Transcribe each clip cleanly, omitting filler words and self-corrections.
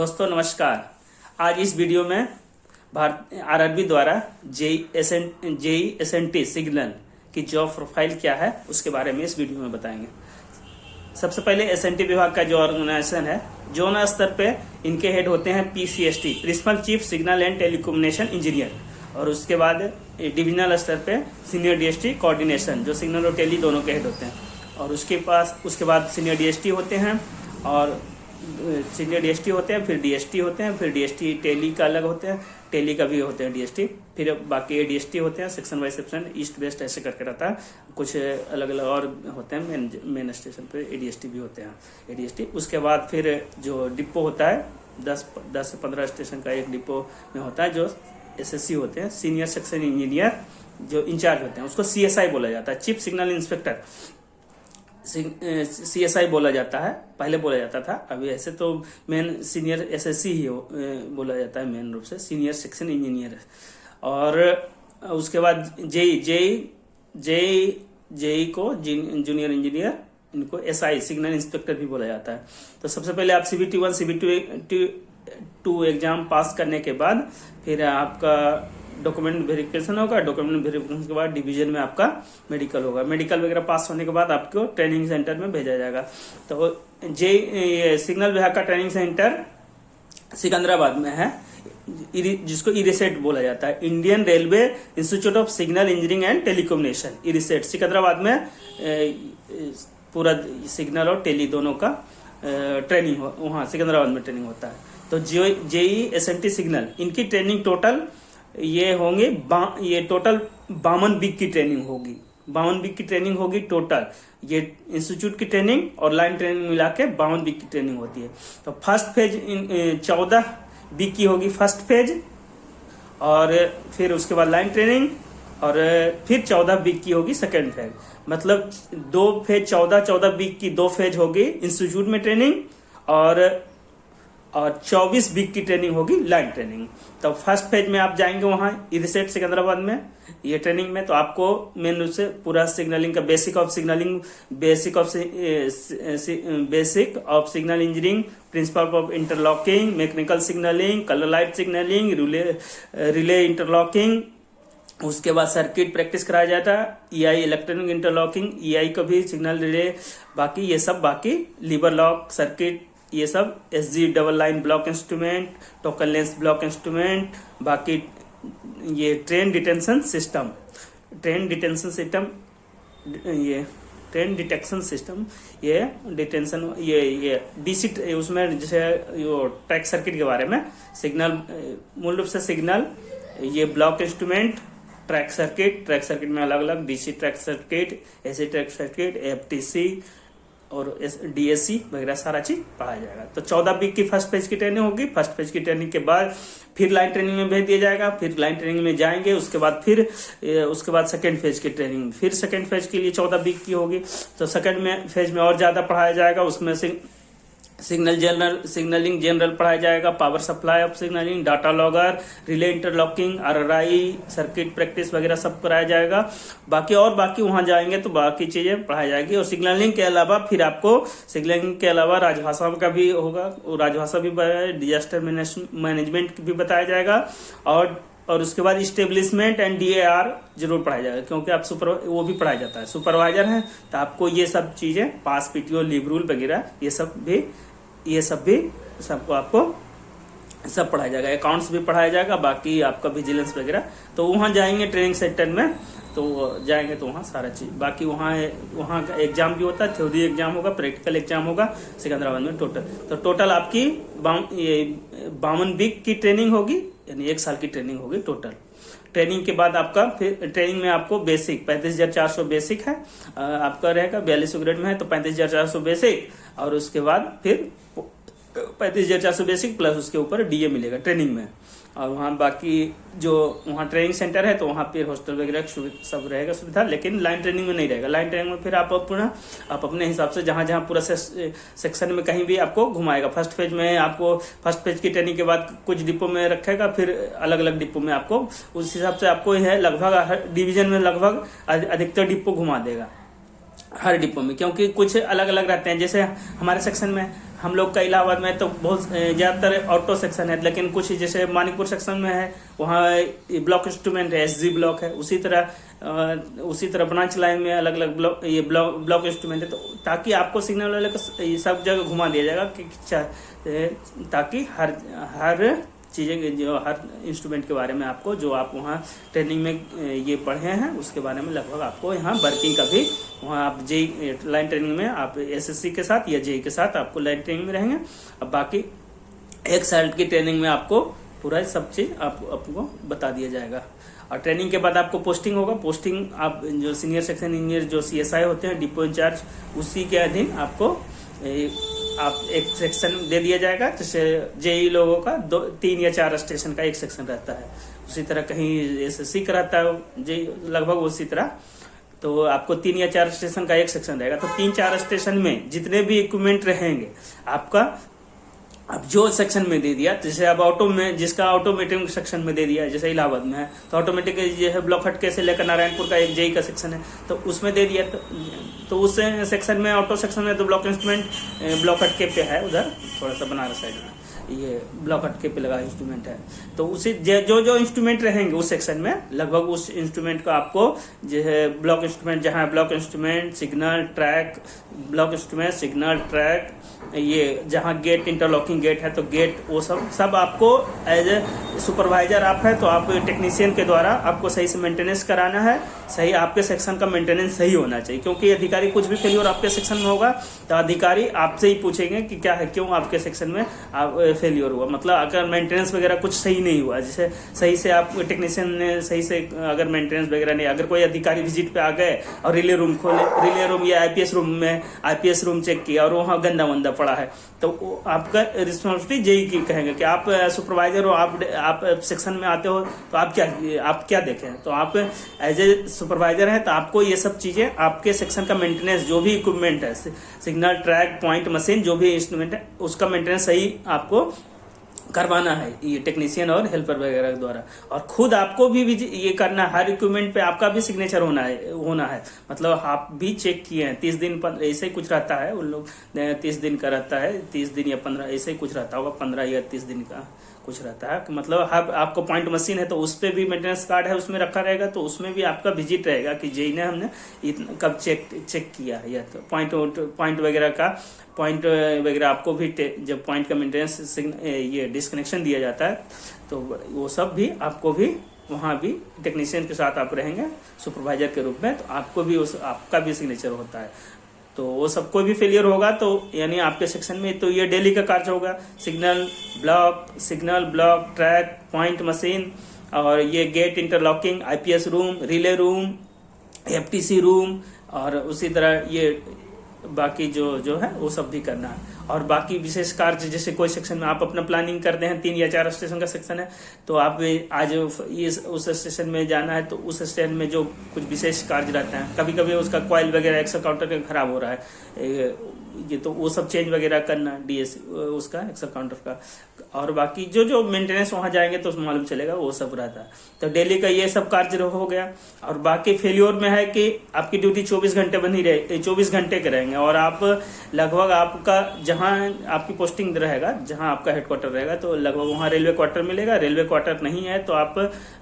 दोस्तों नमस्कार। आज इस वीडियो में भारत आरआरबी द्वारा जेई एसएनटी सिग्नल की जॉब प्रोफाइल क्या है उसके बारे में इस वीडियो में बताएंगे। सबसे पहले एसएनटी विभाग का जो ऑर्गेनाइजेशन है, जोन स्तर पे इनके हेड होते हैं PCST, principal chief signal and telecommunication engineer, और उसके बाद डिविजनल स्तर पे सीनियर डीएसटी कोऑर्डिनेशन, जो सिग्नल और टेली दोनों के हेड होते हैं, और उसके बाद सीनियर डीएसटी होते हैं, और सीनियर डीएसटी होते हैं, फिर डीएसटी होते हैं, फिर डीएसटी टेली का अलग होते हैं, टेली का भी होते हैं डीएसटी, फिर बाकी एडीएसटी होते हैं, section by section, east west ऐसे करके रहता है। कुछ अलग अलग और होते हैं, मेन स्टेशन पे एडीएसटी भी होते हैं एडीएसटी। उसके बाद फिर जो डिपो होता है 10 से 15 स्टेशन का एक डिपो में होता है, जो एसएससी होते हैं, सीनियर सेक्शन इंजीनियर, जो इंचार्ज होते हैं, उसको सीएसआई बोला जाता है, चीफ सिग्नल इंस्पेक्टर सीएसआई बोला जाता है। पहले बोला जाता था, अभी ऐसे तो मेन सीनियर एसएससी ही बोला जाता है, मेन रूप से सीनियर सेक्शन इंजीनियर। और उसके बाद जेई को जूनियर इंजीनियर, इनको एसआई सिग्नल इंस्पेक्टर भी बोला जाता है। तो सबसे पहले आप CBT 1 CBT 2 एग्जाम पास करने के बाद फिर आपका डॉक्यूमेंट वेरिफिकेशन होगा। डॉक्यूमेंट वेरिफिकेशन के बाद डिवीजन में आपका मेडिकल होगा। मेडिकल वगैरह पास होने के बाद आपको ट्रेनिंग सेंटर में भेजा जाएगा। तो सिग्नल विभाग का ट्रेनिंग सेंटर सिकंदराबाद में है, जिसको इरिसेट बोला जाता है, Indian railway institute of signal engineering and telecommunication, IRISET. Secunderabad में पूरा सिग्नल और टेली दोनों का ट्रेनिंग वहाँ सिकंदराबाद में ट्रेनिंग होता है। तो जेई एसएनटी सिग्नल, इनकी ट्रेनिंग टोटल ये होंगे ये टोटल 52 वीक की ट्रेनिंग होगी। 52 वीक की ट्रेनिंग होगी टोटल। ये इंस्टीट्यूट की ट्रेनिंग और लाइन ट्रेनिंग मिला के 52 वीक की ट्रेनिंग होती है। तो फर्स्ट फेज 14 वीक की होगी फर्स्ट फेज, और फिर उसके बाद लाइन ट्रेनिंग, और फिर 14 वीक की होगी सेकेंड फेज। मतलब 2 फेज 14 वीक की 2 फेज होगी इंस्टीट्यूट में ट्रेनिंग, और 24 वीक की ट्रेनिंग होगी लाइन ट्रेनिंग। तो फर्स्ट फेज में आप जाएंगे वहां इरिसेट सिकंदराबाद में, ये ट्रेनिंग में तो आपको मेन रूप से पूरा सिग्नलिंग का basic of signalling, basic of signal engineering, principle of interlocking, mechanical signalling, colour light signalling, relay interlocking, उसके बाद सर्किट प्रैक्टिस कराया जाता है, EI इलेक्ट्रॉनिक इंटरलॉकिंग, EI का भी सिग्नल रिले, बाकी ये सब, बाकी लीवर लॉक सर्किट, ये सब SG double line block instrument, token lens block instrument, बाकी ये ट्रेन डिटेंशन सिस्टम, ये डिटेंशन, ये DC, उसमें जैसे ट्रैक सर्किट के बारे में सिग्नल, मूल रूप से सिग्नल, ये ब्लॉक इंस्ट्रूमेंट, ट्रैक सर्किट में अलग अलग DC track circuit, AC track circuit, FTC और DSC वगैरह सारा चीज पढ़ाया जाएगा। तो 14 वीक की फर्स्ट फेज की ट्रेनिंग होगी। फर्स्ट फेज की ट्रेनिंग के बाद फिर लाइन ट्रेनिंग में भेज दिया जाएगा। फिर लाइन ट्रेनिंग में जाएंगे, उसके बाद सेकेंड फेज की ट्रेनिंग, फिर सेकेंड फेज के लिए 14 वीक की होगी। तो सेकेंड फेज में और ज्यादा पढ़ाया जाएगा, उसमें से सिग्नलिंग जनरल पढ़ाया जाएगा, power supply of signalling, data logger, relay interlocking, RRI, circuit practice वगैरह सब कराया जाएगा। बाकी वहां जाएंगे तो बाकी चीजें पढ़ाई जाएगी। और सिग्नलिंग के अलावा फिर आपको सिग्नलिंग के अलावा राजभाषा का भी होगा, राजभाषा भी, डिजास्टर मैनेजमेंट भी बताया जाएगा, और उसके बाद स्टेब्लिशमेंट एंड DAR जरूर पढ़ाया जाएगा, क्योंकि आप वो भी पढ़ाया जाता है, सुपरवाइजर है, तो आपको ये सब चीजें, पास PTO, लीव रूल वगैरह, ये सब भी सबको आपको सब पढ़ाया जाएगा। अकाउंट्स भी पढ़ाया जाएगा, बाकी आपका विजिलेंस वगैरह। तो वहां जाएंगे ट्रेनिंग सेंटर में, तो जाएंगे तो वहाँ सारा चीज, बाकी वहाँ का एग्जाम भी होता है, थ्योरी एग्जाम होगा, प्रैक्टिकल एग्जाम होगा सिकंदराबाद में टोटल। तो टोटल आपकी 52 वीक की ट्रेनिंग होगी, यानी 1 साल की ट्रेनिंग होगी टोटल। ट्रेनिंग के बाद आपका फिर ट्रेनिंग में आपको बेसिक 35,400 बेसिक है आपका रहेगा, 4200 ग्रेड में है तो 35,400 बेसिक, और उसके बाद फिर 35,400 बेसिक प्लस उसके ऊपर DA मिलेगा ट्रेनिंग में। और वहाँ बाकी जो वहाँ ट्रेनिंग सेंटर है तो वहाँ फिर हॉस्टल वगैरह सब रहेगा सुविधा, लेकिन लाइन ट्रेनिंग में नहीं रहेगा। लाइन ट्रेनिंग में फिर आप अपने हिसाब से जहाँ पूरा सेक्शन में कहीं भी आपको घुमाएगा। फर्स्ट फेज में आपको फर्स्ट फेज की ट्रेनिंग के बाद कुछ डिपो में रखेगा, फिर अलग अलग डिपो में आपको उस हिसाब से आपको है लगभग हर डिवीजन में लगभग अधिकतर डिपो घुमा देगा हर डिपो में, क्योंकि कुछ अलग अलग रहते हैं। जैसे हमारे सेक्शन में हम लोग का इलाहाबाद में तो बहुत ज़्यादातर ऑटो सेक्शन है, लेकिन कुछ जैसे मानिकपुर सेक्शन में है वहाँ ब्लॉक इंस्ट्रूमेंट है, एसजी ब्लॉक है, उसी तरह ब्रांच लाइन में अलग अलग ब्लॉक इंस्ट्रूमेंट है। तो ताकि आपको सिग्नल वाले को सब जगह घुमा दिया जाएगा ताकि हर चीज़ें जो हर इंस्ट्रूमेंट के बारे में आपको जो आप वहाँ ट्रेनिंग में ये पढ़े हैं उसके बारे में लगभग आपको यहाँ वर्किंग का भी वहाँ आप जेई लाइन ट्रेनिंग में आप एसएससी के साथ या जेई के साथ आपको लाइन ट्रेनिंग में रहेंगे। अब बाकी 1 साल की ट्रेनिंग में आपको पूरा सब चीज़ आपको बता दिया जाएगा। और ट्रेनिंग के बाद आपको पोस्टिंग होगा। पोस्टिंग आप जो सीनियर सेक्शन इंजीनियर जो CSI होते हैं, डिपो इंचार्ज, उसी के अधीन आपको आप एक सेक्शन दे दिया जाएगा। जैसे जेई लोगों का 3 या 4 स्टेशन का एक सेक्शन रहता है, उसी तरह कहीं एसएससी का रहता है जेई लगभग उसी तरह। तो आपको 3 या 4 स्टेशन का एक सेक्शन रहेगा। तो 3-4 स्टेशन में जितने भी इक्विपमेंट रहेंगे आपका, अब जो सेक्शन में दे दिया, जैसे अब ऑटो में जिसका ऑटोमेटिक सेक्शन में दे दिया है, जैसे इलाहाबाद में है तो ऑटोमेटिक ये है ब्लॉक हटके से लेकर नारायणपुर का एक जेई का सेक्शन है तो उसमें दे दिया। तो उस सेक्शन में ऑटो सेक्शन में तो ब्लॉक इंस्ट्रूमेंट ब्लॉक हटके पे है, उधर थोड़ा सा बनारस साइड में ये ब्लॉक हटके पे लगा इंस्ट्रूमेंट है। तो उसे जो इंस्ट्रूमेंट रहेंगे उस सेक्शन में लगभग उस इंस्ट्रूमेंट को आपको जो है ब्लॉक इंस्ट्रूमेंट, जहाँ block instrument, signal track, block instrument, signal track, ये जहाँ गेट इंटरलॉकिंग गेट है तो गेट वो सब आपको एज ए सुपरवाइजर आप है तो आप टेक्नीशियन के द्वारा आपको सही से मेंटेनेंस कराना है। सही आपके सेक्शन का मेंटेनेंस सही होना चाहिए, क्योंकि अधिकारी कुछ भी फेलियर आपके सेक्शन में होगा तो अधिकारी आपसे ही पूछेंगे कि क्या है, क्यों आपके सेक्शन में आप फेलियर हुआ। मतलब अगर मेंटेनेंस वगैरह कुछ सही नहीं हुआ, जैसे सही से आप टेक्नीशियन ने सही से अगर मेंटेनेंस वगैरह नहीं, अगर कोई अधिकारी विजिट पे आ गए और रिले रूम खोले, रिले रूम या आईपीएस रूम चेक किया और वहाँ गंदा वंदा पड़ा है तो आपका रिस्पॉन्सिबिलिटी जेई की कहेंगे कि आप सुपरवाइजर हो, आप सेक्शन में आते हो तो आप क्या देखें। तो आप एज ए सुपरवाइजर है तो आपको ये सब चीजें आपके सेक्शन का मेंटेनेंस, जो भी इक्विपमेंट है, सिग्नल ट्रैक पॉइंट मशीन, जो भी इंस्ट्रूमेंट है उसका मेंटेनेंस सही आपको करवाना है ये टेक्नीशियन और हेल्पर वगैरह के द्वारा। और खुद आपको भी ये करना है, हर इक्विपमेंट पे आपका भी सिग्नेचर होना है। मतलब आप भी चेक किए हैं 30 दिन ऐसे ही कुछ रहता है, उन लोग 30 दिन का रहता है, 30 दिन या 15 ऐसे ही कुछ रहता होगा, 15 या 30 दिन का कुछ रहता है। मतलब आपको पॉइंट मशीन है तो उस पर भी मेंटेनेंस कार्ड है उसमें रखा रहेगा, तो उसमें भी आपका विजिट रहेगा कि जेई ने हमने कब चेक किया या तो पॉइंट वगैरह आपको भी जब पॉइंट का मेंटेनेंस ये डिस्कनेक्शन दिया जाता है तो वो सब भी आपको भी वहाँ भी टेक्नीशियन के साथ आप रहेंगे सुपरवाइजर के रूप में, तो आपको भी आपका भी सिग्नेचर होता है। तो वो सबको भी फेलियर होगा तो यानी आपके सेक्शन में तो ये डेली का कार्य होगा। Signal block track point machine और ये gate interlocking, IPS room, relay room, FTC room और उसी तरह ये बाकी जो है वो सब भी करना है। और बाकी विशेष कार्य जैसे कोई सेक्शन में आप अपना प्लानिंग करते हैं, 3 या 4 स्टेशन का सेक्शन है तो आप आज उस स्टेशन में जाना है तो उस स्टेशन में जो कुछ विशेष कार्य रहते हैं, कभी कभी उसका कॉइल वगैरह एक्सल काउंटर का खराब हो रहा है ये तो वो सब चेंज वगैरह करना डीएस उसका एक्सल काउंटर का। और बाकी जो मेंटेनेंस वहां जाएंगे तो मालूम चलेगा वो सब रहता है। तो डेली का ये सब कार्य हो गया। और बाकी फेल्योर में है कि आपकी ड्यूटी 24 घंटे बनी रहे, 24 घंटे के रहेंगे और आप लगभग आपका जहां आपकी पोस्टिंग रहेगा, जहां आपका हेडक्वार्टर रहेगा तो लगभग वहां रेलवे क्वार्टर मिलेगा। रेलवे क्वार्टर नहीं है तो आप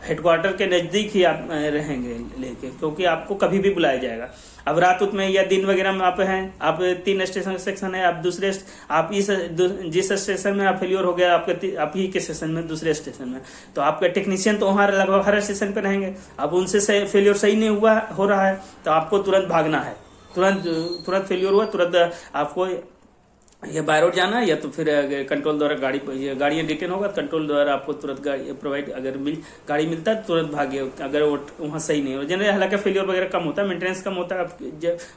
हेडक्वार्टर के नजदीक ही आप रहेंगे लेके, क्योंकि आपको कभी भी बुलाया जाएगा। अब रात में या दिन वगैरह में आप हैं, आप 3 स्टेशन सेक्शन है, आप जिस स्टेशन में आप फेलियर हो गया आप ही के स्टेशन में दूसरे स्टेशन में, तो आपका टेक्नीशियन तो वहां लगभग हर स्टेशन पे रहेंगे। अब उनसे फेलियर सही नहीं हो रहा है तो आपको तुरंत भागना है। तुरंत फेलियर हुआ तुरंत आपको या बाय रोड जाना या तो फिर कंट्रोल द्वारा गाड़ियां डिटेन होगा, कंट्रोल द्वारा आपको तुरंत गाड़ी प्रोवाइड गाड़ी मिलता है तुरंत भागिए अगर वो वहाँ सही नहीं हो। जनरली हालांकि फेलियर वगैरह कम होता है, मेंटेनेंस कम होता है,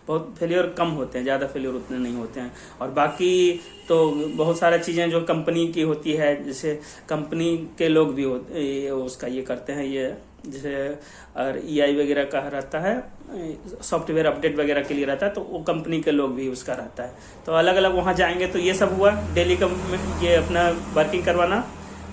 बहुत फेलियर कम होते हैं, ज़्यादा फेलियर उतने नहीं होते हैं। और बाकी तो बहुत सारा चीज़ें जो कंपनी की होती है, जैसे कंपनी के लोग भी उसका ये करते हैं, ये जैसे और EI वगैरह का रहता है, सॉफ्टवेयर अपडेट वगैरह के लिए रहता है तो वो कंपनी के लोग भी उसका रहता है। तो अलग अलग वहाँ जाएंगे तो ये सब हुआ डेली का ये अपना वर्किंग करवाना।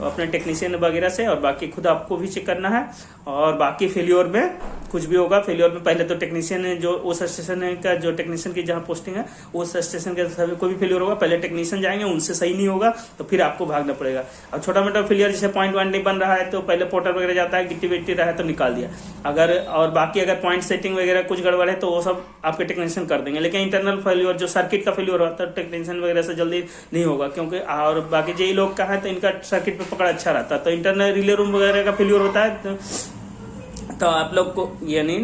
अपने टेक्नीशियन वगैरह से, और बाकी खुद आपको भी चेक करना है। और बाकी फेल्योर में कुछ भी होगा, फेल्योर में पहले तो टेक्नीशियन है जो उस स्टेशन का, जो टेक्नीशियन की जहाँ पोस्टिंग है उस स्टेशन के कोई भी फेल्योर होगा, पहले टेक्नीशियन जाएंगे, उनसे सही नहीं होगा तो फिर आपको भागना पड़ेगा। अब छोटा मोटा फेलियर जैसे पॉइंट वन नहीं बन रहा है तो पहले पोर्टर वगैरह जाता है, गिट्टी विट्टी रहा है तो निकाल दिया। अगर और बाकी अगर पॉइंट सेटिंग वगैरह कुछ गड़बड़ है तो वो सब आपके टेक्नीशियन कर देंगे। लेकिन इंटरनल फेल्योर जो सर्किट का फेल्योर होता है टेक्नीशियन वगैरह से जल्दी नहीं होगा, क्योंकि और बाकी जेई लोग का है तो इनका सर्किट पे पकड़ अच्छा रहता है। तो इंटरनल रिले रूम वगैरह का फेल्योर होता है तो आप लोग को यानी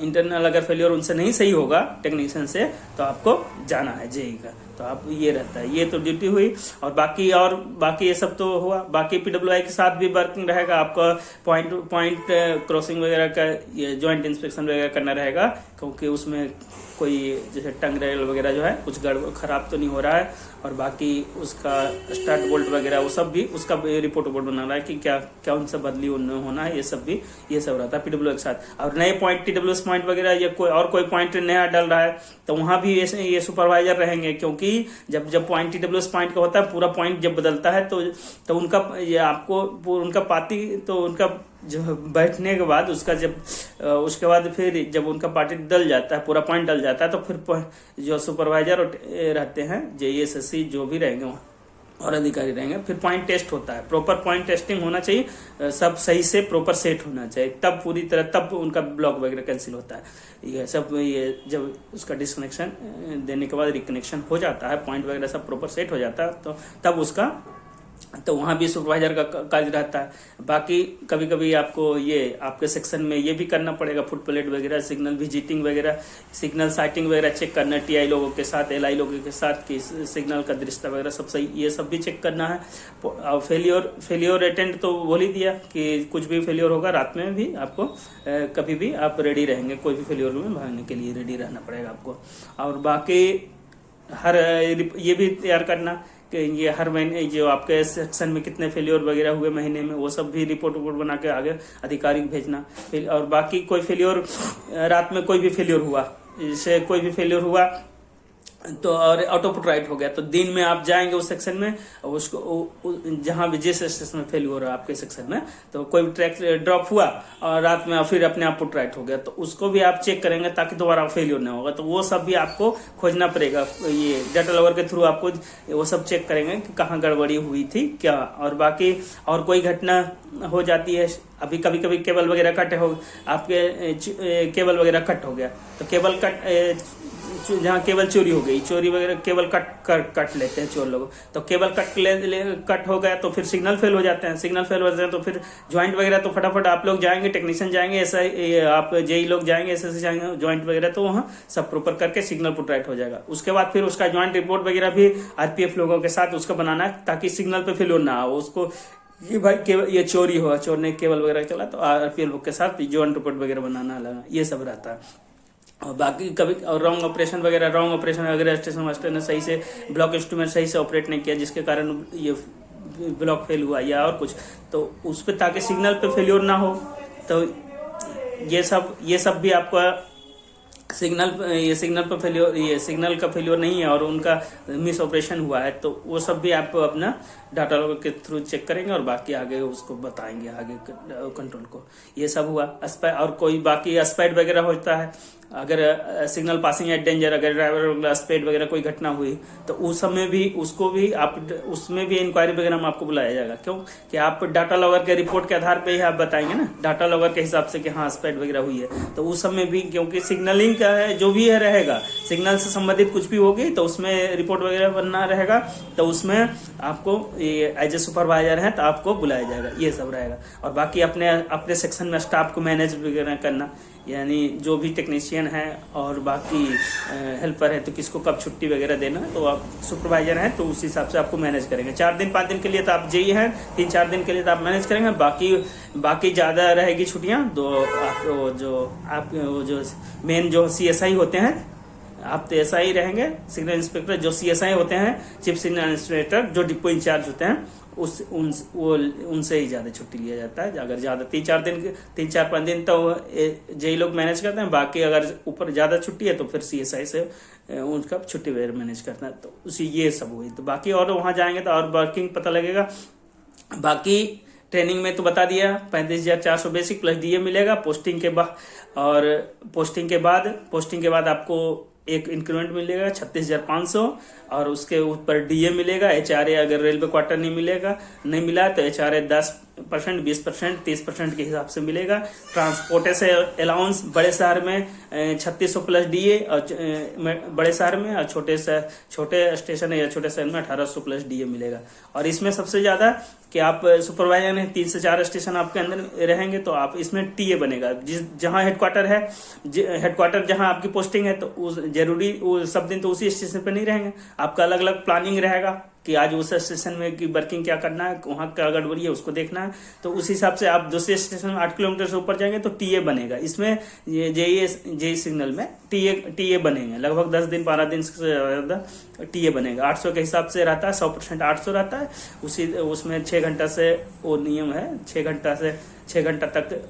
इंटरनल अगर फेलियर उनसे नहीं सही होगा टेक्नीशियन से तो आपको जाना है जेई का। तो आप ये रहता है, ये तो ड्यूटी हुई। और बाकी ये सब तो हुआ। बाकी पीडब्ल्यूआई के साथ भी वर्किंग रहेगा, आपका पॉइंट क्रॉसिंग वगैरह का ये जॉइंट इंस्पेक्शन वगैरह करना रहेगा, क्योंकि उसमें कोई जैसे टंग रेल वगैरह जो है कुछ गड़बड़ खराब तो नहीं हो रहा है। और बाकी उसका स्टार्ट बोल्ट वगैरह वो सब भी उसका रिपोर्ट बना रहा है कि क्या क्या उनसे बदली होना है, ये सब रहता है पीडब्ल्यू के साथ। और नए पॉइंट टीडब्ल्यूएस पॉइंट वगैरह या कोई पॉइंट नया डल रहा है तो वहां भी ये सुपरवाइजर रहेंगे, क्योंकि जब पॉइंट टीडब्ल्यूएस पॉइंट का होता है पूरा पॉइंट जब बदलता है तो उनका ये आपको उनका पाती तो उनका जो बैठने के बाद उसके बाद फिर जब उनका पार्टी डल जाता है, पूरा पॉइंट डल जाता है, तो फिर जो सुपरवाइजर रहते हैं जेईएसएससी जो भी रहेंगे वहाँ और अधिकारी रहेंगे, फिर पॉइंट टेस्ट होता है। प्रॉपर पॉइंट टेस्टिंग होना चाहिए, सब सही से प्रॉपर सेट होना चाहिए, तब पूरी तरह तब उनका ब्लॉक वगैरह कैंसिल होता है। ये सब ये जब उसका डिस्कनेक्शन देने के बाद रिकनेक्शन हो जाता है, पॉइंट वगैरह सब प्रॉपर सेट हो जाता है, तो तब उसका तो वहां भी सुपरवाइजर का कार्य रहता है। बाकी कभी कभी आपको ये आपके सेक्शन में ये भी करना पड़ेगा, फुट प्लेट वगैरह, सिग्नल विजिटिंग वगैरह, सिग्नल साइटिंग वगैरह चेक करना, टीआई लोगों के साथ, एलआई लोगों के साथ कि सिग्नल का दृश्यता वगैरह सब सही, ये सब भी चेक करना है। और फेलियर अटेंड तो बोल ही दिया कि कुछ भी फेलियर होगा रात में भी आपको कभी भी आप रेडी रहेंगे, कोई भी फेलियर में भागने के लिए रेडी रहना पड़ेगा आपको। और बाकी ये भी तैयार करना कि ये हर महीने जो आपके सेक्शन में कितने फेलियर वगैरह हुए महीने में, वो सब भी रिपोर्ट बना के आगे अधिकारी को भेजना। और बाकी कोई फेलियर रात में कोई भी फेलियर हुआ, जैसे कोई भी फेलियर हुआ तो और ऑटो पुट राइट हो गया तो दिन में आप जाएंगे उस सेक्शन में, उसको जहां भी जिस स्टेशन में फेल हो रहा है आपके सेक्शन में, तो कोई ट्रैक ड्रॉप हुआ और रात में फिर अपने आप पुट राइट हो गया तो उसको भी आप चेक करेंगे ताकि दोबारा फेलियर ना होगा। तो वो सब भी आपको खोजना पड़ेगा, ये डाटा लॉगर के थ्रू आपको वो सब चेक करेंगे कि कहाँ गड़बड़ी हुई थी क्या। और बाकी और कोई घटना हो जाती है, अभी कभी कभी केबल वगैरह कट हो, आपके केबल वगैरह कट हो गया तो केबल कट जहाँ केबल चोरी हो गई, चोरी वगैरह केबल कट लेते हैं चोर लोग, तो केबल कट हो गया तो फिर सिग्नल फेल हो जाते हैं, सिग्नल फेल हो जाते हैं तो फिर ज्वाइंट वगैरह तो फटाफट आप लोग जाएंगे, टेक्नीशियन जाएंगे, ऐसा आप जेई लोग जाएंगे, ऐसे जाएंगे ज्वाइंट वगैरह, तो वहाँ सब प्रॉपर करके सिग्नल पुट राइट हो जाएगा। उसके बाद फिर उसका ज्वाइंट रिपोर्ट वगैरह भी आरपीएफ लोगों के साथ उसका बनाना है ताकि सिग्नल पे फेल ना हो उसको कि भाई केवल ये चोरी हुआ, चोर ने केबल वगैरह चला तो आरपीएफ लोग के साथ ज्वाइंट रिपोर्ट वगैरह बनाना लगा, ये सब रहता है। और बाकी कभी रॉन्ग ऑपरेशन वगैरह स्टेशन मास्टर ने सही से ब्लॉक इंस्ट्रूमेंट सही से ऑपरेट नहीं किया जिसके कारण ये ब्लॉक फेल हुआ या और कुछ, तो उस पर ताकि सिग्नल पे फेल्योर ना हो, तो ये सब भी आपका सिग्नल पर फेल्योर, ये सिग्नल का फेल्योर नहीं है और उनका मिस ऑपरेशन हुआ है तो वो सब भी आप अपना डाटा लॉगर के थ्रू चेक करेंगे और बाकी आगे उसको बताएंगे आगे कंट्रोल को। ये सब हुआ। और कोई बाकी स्पीड वगैरह होता है, अगर सिग्नल पासिंग एट डेंजर, अगर ड्राइवर स्पीड वगैरह कोई घटना हुई तो उस समय भी उसको भी आप उसमें भी इंक्वायरी वगैरह में आपको बुलाया जाएगा। क्यों कि आप डाटा लॉगर के रिपोर्ट के आधार पे ही आप बताएंगे ना, डाटा लॉगर के हिसाब से कि हाँ स्पीड वगैरह हुई है, तो उस समय भी क्योंकि सिग्नलिंग का है जो भी है रहेगा, सिग्नल से संबंधित कुछ भी होगी तो उसमें रिपोर्ट वगैरह बनना रहेगा, तो उसमें आपको एज ए सुपरवाइजर है तो आपको बुलाया जाएगा, ये सब रहेगा। और बाकी अपने सेक्शन में स्टाफ को मैनेज वगैरह करना, यानी जो भी टेक्नीशियन है और बाकी हेल्पर है तो किसको कब छुट्टी वगैरह देना, तो आप सुपरवाइजर हैं तो उस हिसाब से आपको मैनेज करेंगे। 4 दिन 5 दिन के लिए तो आप जेई हैं, 3-4 दिन के लिए तो आप मैनेज करेंगे, बाकी ज़्यादा रहेगी छुट्टियाँ तो जो मेन जो CSI होते हैं, आप तो ऐसा ही रहेंगे, सिग्नल इंस्पेक्टर जो CSI होते हैं, चीफ सिग्नल इंस्पेक्टर जो डिपो इंचार्ज होते हैं, उनसे ही ज्यादा छुट्टी लिया जाता है। अगर ज्यादा 3-4-5 दिन तो जेई लोग मैनेज करते हैं, बाकी अगर ऊपर ज्यादा छुट्टी है तो फिर CSI से उनका छुट्टी वगैरह मैनेज करना है, तो उसी ये सब हुई। तो बाकी और वहां जाएंगे तो और वर्किंग पता लगेगा। बाकी ट्रेनिंग में तो बता दिया 35,400 बेसिक प्लस डीए मिलेगा पोस्टिंग के बाद। और पोस्टिंग के बाद आपको एक इंक्रीमेंट मिलेगा 36,500 और उसके ऊपर डीए मिलेगा। एचआरए अगर रेलवे क्वार्टर नहीं मिला तो एचआरए 10%, 20%, 30% के हिसाब से मिलेगा। ट्रांसपोर्टेशन अलाउंस बड़े शहर में 3600 प्लस डीए और बड़े शहर में, और छोटे स्टेशन या छोटे शहर में 1800 प्लस डीए मिलेगा। और इसमें सबसे ज्यादा कि आप सुपरवाइजर ने 3 से 4 स्टेशन आपके अंदर रहेंगे तो आप इसमें टीए बनेगा। जहां हेडक्वार्टर जहां आपकी पोस्टिंग है तो जरूरी सब दिन तो उसी स्टेशन पे नहीं रहेंगे, आपका अलग अलग प्लानिंग रहेगा कि आज उस स्टेशन में की वर्किंग क्या करना है, वहां क्या गड़बड़ी है उसको देखना है। तो उस हिसाब से आप दूसरे स्टेशन में 8 किलोमीटर से ऊपर जाएंगे तो टीए बनेगा। इसमें जेई सिग्नल में टीए बनेंगे लगभग 10 दिन 12 दिन से ज्यादा टीए बनेगा। 800 के हिसाब से रहता है, 100% 800 रहता है। उसमें 6 घंटा से वो नियम है, 6 घंटा तक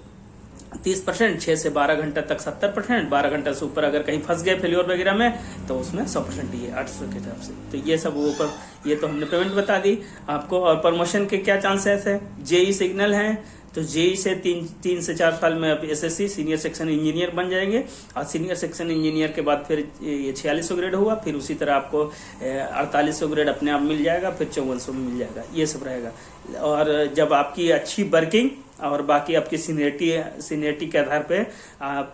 30%, 6 से 12 घंटा तक 70%, 12 घंटा से ऊपर अगर कहीं फंस गए फेलियर वगैरह में तो उसमें 100% ये 800 के हिसाब से। तो ये सब ऊपर ये तो हमने पेमेंट बता दी आपको। और प्रमोशन के क्या चांसेस है, जेई सिग्नल है तो जेई से 3 से 4 साल में आप एसएससी सीनियर सेक्शन इंजीनियर बन जाएंगे। और सीनियर सेक्शन इंजीनियर के बाद फिर ये 4600 ग्रेड हुआ, फिर उसी तरह आपको 4800 ग्रेड अपने आप मिल जाएगा, फिर 5400 में मिल जाएगा, ये सब रहेगा। और जब आपकी अच्छी वर्किंग और बाकी आपकी सीनियरिटी के आधार पे आप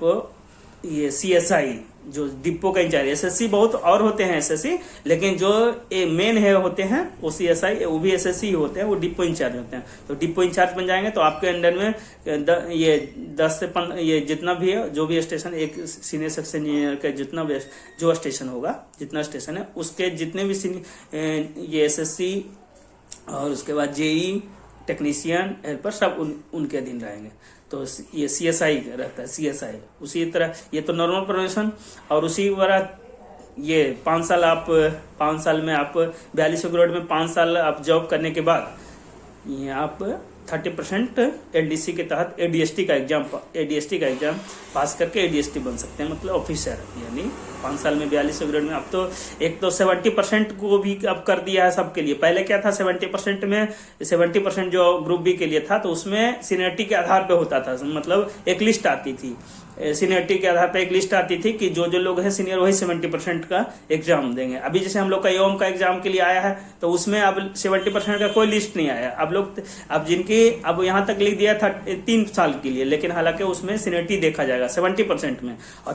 ये सीएसआई जो डिपो का इंचार्ज, एसएससी बहुत और होते हैं एसएससी, लेकिन जो मेन है होते हैं वो सीएसआई, वो भी एसएससी ही होते हैं, वो डिपो इंचार्ज होते हैं। तो डिपो इंचार्ज बन जाएंगे तो आपके अंडर में ये 10 से 15 ये जितना भी है, जो भी स्टेशन एक सीनियर सेक्शन इंजीनियर का जितना भी जो स्टेशन होगा, जितना स्टेशन है उसके जितने भी ये एसएससी और उसके बाद जेई टेक्नीशियन हेल्पर सब उनके अधीन रहेंगे। तो ये सीएसआई रहता है, सीएसआई उसी तरह ये तो नॉर्मल प्रमोशन। और उसी तरह ये 5 साल में आप 4200 ग्रेड में 5 साल आप जॉब करने के बाद ये आप 30% एलडीसी के तहत एडीएसटी का एग्जाम पास करके एडीएसटी बन सकते हैं, मतलब ऑफिसर। यानी 5 साल में 4200 ग्रेड में अब तो एक तो 70% को भी अब कर दिया है सबके लिए। पहले क्या था 70% जो ग्रुप बी के लिए था तो उसमें सीनियरिटी के आधार पे होता था, मतलब एक लिस्ट आती थी, सीनियरिटी के आधार पर एक लिस्ट आती थी कि जो लोग हैं सीनियर वही 70% का एग्जाम देंगे। अभी जैसे हम लोग का एओम का एग्जाम के लिए आया है तो उसमें अब 70% का कोई लिस्ट नहीं आया। अब जिनकी अब यहाँ तक लिख दिया था 3 साल के लिए, लेकिन हालांकि उसमें सीनियरिटी देखा जाएगा 70% में। और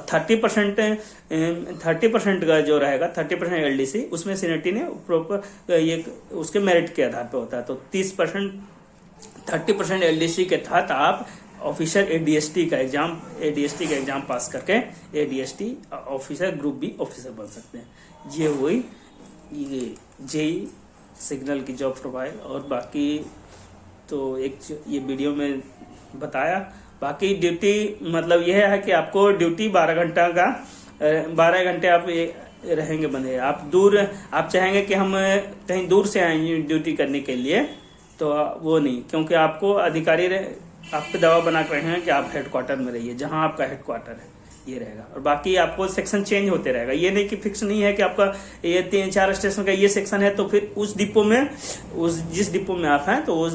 30% का जो रहेगा 30% एलडीसी उसमें सीनियरिटी ने प्रॉपर ये उसके मेरिट के आधार पर होता है। तो 30% एलडीसी के तहत आप ऑफिसर एडीएसटी का एग्जाम पास करके एडीएसटी ऑफिसर ग्रुप बी ऑफिसर बन सकते हैं। ये हुई ये जेई सिग्नल की जॉब प्रोफाइल। और बाकी तो एक ये वीडियो में बताया। बाकी ड्यूटी मतलब यह है कि आपको ड्यूटी 12 घंटे आप रहेंगे बंधे। आप चाहेंगे कि हम कहीं दूर से आए ड्यूटी करने के लिए तो वो नहीं, क्योंकि आपको अधिकारी आप पे दबाव बना रहे हैं कि आप हेडक्वार्टर में रहिए, जहां आपका हेडक्वार्टर है ये रहेगा। और बाकी आपको सेक्शन चेंज होते रहेगा, ये नहीं कि फिक्स नहीं है कि आपका ये 3-4 स्टेशन का ये सेक्शन है तो फिर उस डिपो में जिस डिपो में आप हैं तो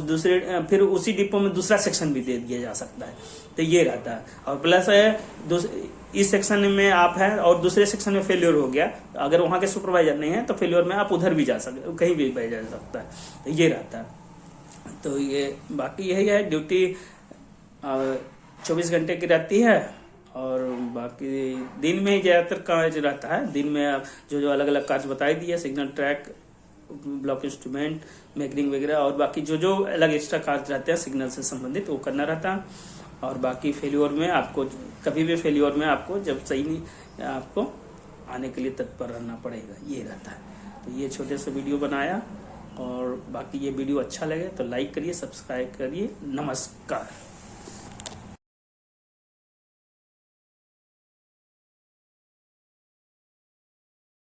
फिर उसी डिपो में दूसरा सेक्शन भी दे दिया जा सकता है। तो ये रहता है। और प्लस इस सेक्शन में आप हैं और दूसरे सेक्शन में फेल्योर हो गया, अगर वहां के सुपरवाइजर नहीं है तो फेल्योर में आप उधर भी जा सकते, कहीं भी भेजा जा सकता है। तो ये रहता है। तो ये बाकी यही है, ड्यूटी 24 घंटे की रहती है। और बाकी दिन में ही ज्यादातर कार्य रहता है। दिन में जो अलग अलग कार्य बताई दिए, सिग्नल ट्रैक, ब्लॉक इंस्ट्रूमेंट, मैगनिंग वगैरह, और बाकी जो अलग एक्स्ट्रा कार्य रहते हैं सिग्नल से संबंधित वो करना रहता है। और बाकी फेल्योर में आपको कभी भी जब सही नहीं आपको आने के लिए तत्पर रहना पड़ेगा, ये रहता है। तो ये छोटे से वीडियो बनाया। और बाकी ये वीडियो अच्छा लगे तो लाइक करिए, सब्सक्राइब करिए। नमस्कार।